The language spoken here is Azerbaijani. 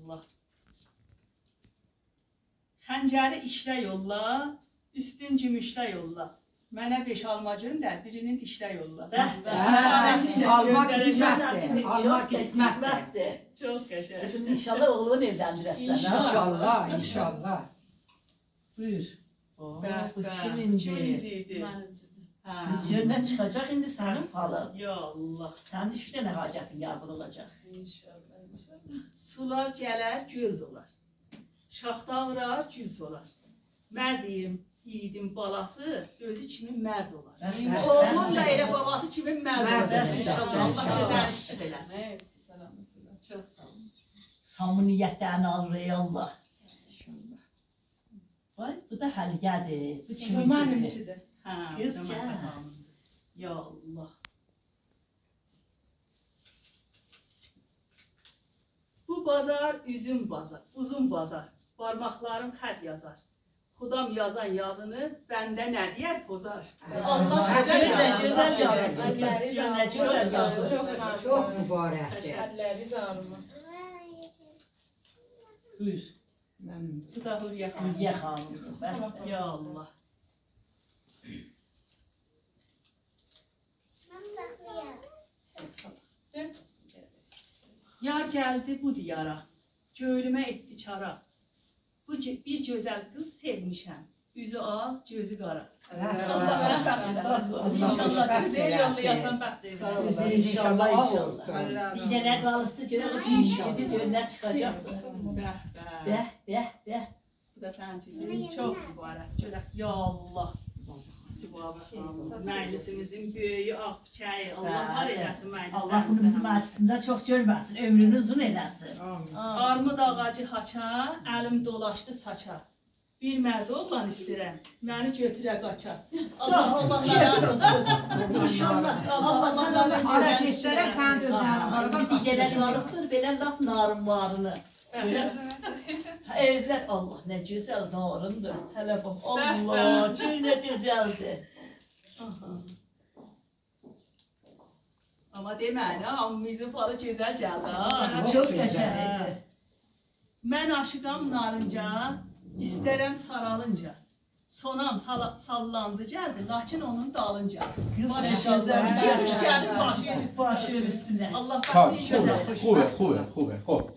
Allah. Xəncəri işlə yolla, üstün cümüşlə yolla. Mənə 5 almacın da birinin işlə yolla. Almaq qismətdir. Almaq qismətdir. Çox qəşəng. Qızım inşallah oğlunu evləndirəsən. İnşallah, inşallah. Buyur. Bu Kimin kimindir? idi? Kız yerine çıkacak indi senin falın. Ya Allah. Senin 3 tane hacətin qəbul olacaq. İnşallah, inşallah. Sular gələr, gül dolar. Şaxta vurar, gül solar. Mərdiyim, yiğidin balası, özü kimin mərd olar. Oğlum da elə babası kimin mərd olar. İnşallah, Allah gözəl işçi eləsin. Hepsi selametullah. Çox sağ olun. Samimiyyətlərini alır ey Allah. Vay, bu da həlgədir. Bu kimindir? Kız gəl. Ya Allah. Bu bazar üzüm bazar, uzun bazar. Parmaklarım xət yazar. Xudam yazan yazını, bəndə nə deyər pozar. Allah gözəl yazır. Gözəl yazır. Çox mübarəkdir. Əlləri zarılmaz. Buyur. Bu da Hürriyə Hürriyə xanımdır. Ya Allah. Yar gəldi bu diyara, göylümə etdi çara. Bu bir gözəl qız sevmişəm, üzü ağ, gözü qara. Allah bəxt eləsin. İnşallah bizi yollayasan bəxt eləsin. İnşallah, inşallah. Bir dənə qalıbdı, görək o cimşidi, görünə çıxacaqdır. Bəh. Bu da sənin üçün çox mübarək. Görək, ya Allah. Məclisimizin böyüyü, ağ çiçəyi, Allah var eləsin məclislərimizdə. Allah bunu bizim məclisində çox görməsin, ömrünü uzun eləsin. Armud ağacı haça, əlim dolaşdı saça. Bir mərd oğlan istəyirəm, məni götürə qaça. Allah şərif olsun. İnşallah. Allah sana Ara keçsərə sən də özlərini baraba bir belə qalıbdır, belə laf narın varını. Özlər, Allah nə gözəl narındır. Telefon, Allah, gül nə gözəldir. Amma deməni, hamımızın falı gözəl gəldi. Çox qəşəngdir. Mən aşıqam narınca, istərəm saralınca. Sonam sallandı gəldi, lakin onun dalınca. Maşallah, İki kuş gəldi başının üstünə. Başının üstünə. Allah Xoş, bəxtini gözəl. خوبه